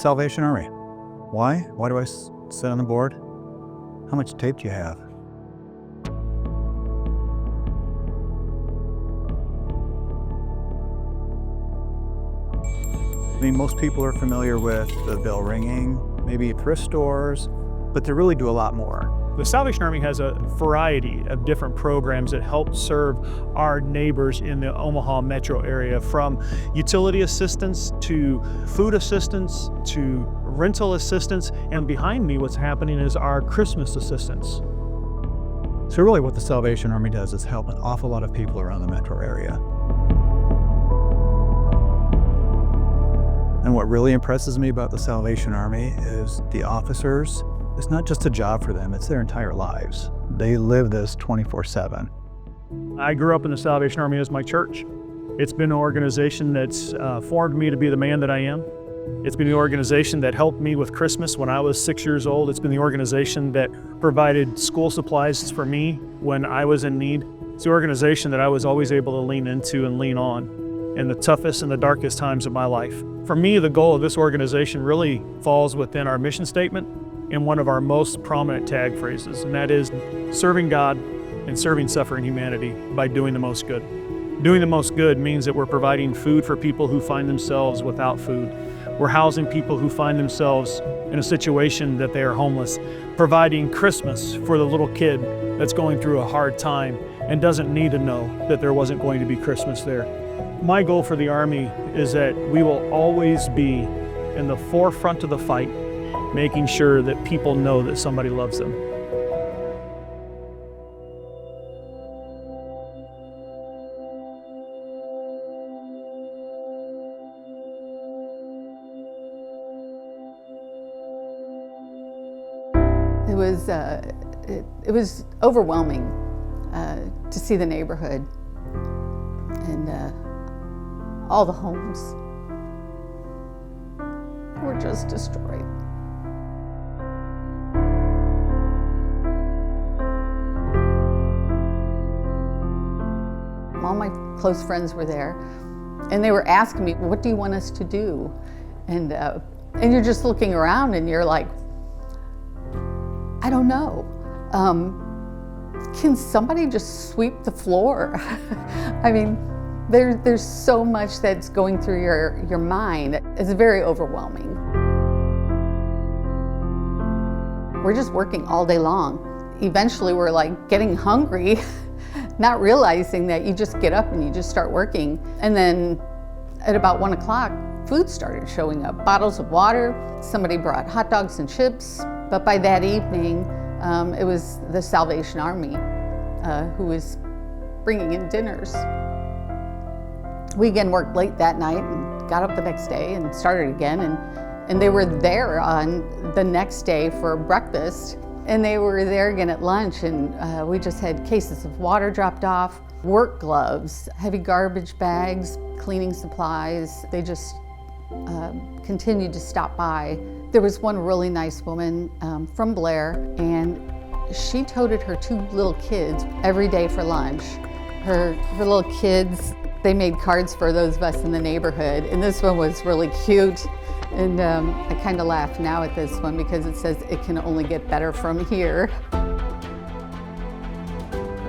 Salvation Army. Why? Why do I sit on the board? How much tape do you have? I mean, most people are familiar with the bell ringing, maybe thrift stores, but they really do a lot more. The Salvation Army has a variety of different programs that help serve our neighbors in the Omaha metro area, from utility assistance to food assistance to rental assistance, and behind me what's happening is our Christmas assistance. So really what the Salvation Army does is help an awful lot of people around the metro area. And what really impresses me about the Salvation Army is the officers. It's not just a job for them, it's their entire lives. They live this 24/7. I grew up in the Salvation Army as my church. It's been an organization that's formed me to be the man that I am. It's been the organization that helped me with Christmas when I was 6 years old. It's been the organization that provided school supplies for me when I was in need. It's the organization that I was always able to lean into and lean on in the toughest and the darkest times of my life. For me, the goal of this organization really falls within our mission statement and one of our most prominent tag phrases, and that is serving God and serving suffering humanity by doing the most good. Doing the most good means that we're providing food for people who find themselves without food. We're housing people who find themselves in a situation that they are homeless, providing Christmas for the little kid that's going through a hard time and doesn't need to know that there wasn't going to be Christmas there. My goal for the Army is that we will always be in the forefront of the fight, making sure that people know that somebody loves them. It was overwhelming to see the neighborhood and all the homes were just destroyed. All my close friends were there, and they were asking me, "What do you want us to do?" And you're just looking around, and you're like, "I don't know. Can somebody just sweep the floor?" I mean, there's so much that's going through your mind. It's very overwhelming. We're just working all day long. Eventually, we're like getting hungry. Not realizing that you just get up and you just start working. And then at about 1 o'clock, food started showing up. Bottles of water, somebody brought hot dogs and chips. But by that evening, it was the Salvation Army who was bringing in dinners. We again worked late that night and got up the next day and started again. And they were there on the next day for breakfast. And they were there again at lunch, and we just had cases of water dropped off, work gloves, heavy garbage bags, cleaning supplies. They just continued to stop by. There was one really nice woman from Blair, and she toted her 2 little kids every day for lunch. Her little kids, they made cards for those of us in the neighborhood, and this one was really cute. And I kind of laugh now at this one because it says it can only get better from here.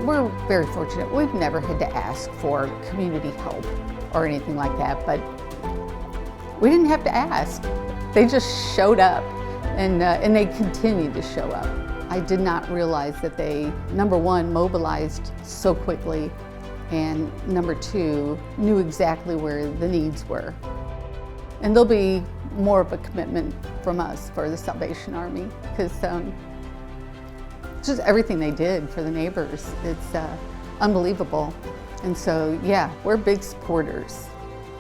We're very fortunate. We've never had to ask for community help or anything like that, but we didn't have to ask. They just showed up, and they continue to show up. I did not realize that they, number one, mobilized so quickly, and number two, knew exactly where the needs were. And there'll be more of a commitment from us for the Salvation Army, because just everything they did for the neighbors, it's unbelievable. And so, yeah, we're big supporters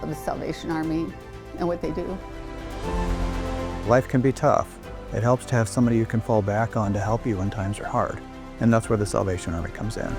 of the Salvation Army and what they do. Life can be tough. It helps to have somebody you can fall back on to help you when times are hard. And that's where the Salvation Army comes in.